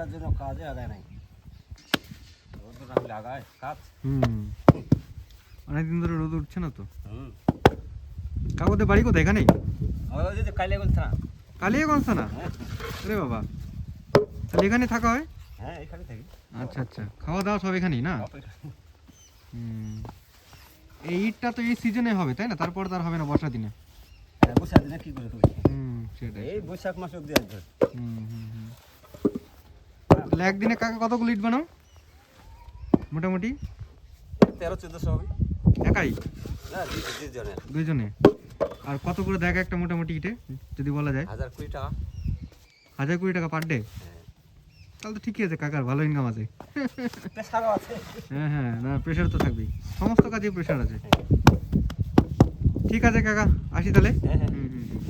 বর্ষার জন্য কাজে আদায় নাই। রোদ না হলে আগায় কাজ। অনেকদিন ধরে রোদ উঠছে না তো। কাকুদের বাড়ি কোথায়? এখানেই? ওই যে কালিয়াগঞ্জ থানা। কালিয়াগঞ্জ থানা? আরে বাবা, তাহলে এখানে থাকা হয়? হ্যাঁ এখানে থাকি। আচ্ছা আচ্ছা, খাওয়া দাওয়া সব এখানেই না? এই ঈদটা তো এই সিজনে হবে তাই না? তারপর তার হবে না বর্ষা দিনে? বৈশাখ দিনে কি করে হবে? সেটাই। এই বৈশাখ মাস অব্দি আসবে। তাহলে একদিনে কাকা কতগুলো ইট বানাও মোটামুটি? 1300-1400 হবে। একাই? না, 2 জনের। দুইজনে? আর কত করে দেখ একটা মোটামুটি ইটে যদি বলা যায়? 1020 টাকা। 1020 টাকা পার ডে? তাহলে তো ঠিকই আছে, কাকার ভালো ইনকাম আছে। প্রেসারও আছে। হ্যাঁ হ্যাঁ, না প্রেশার তো থাকবেই, সমস্ত কাজে প্রেশার আছে। ঠিক আছে কাকা, আসি তাহলে।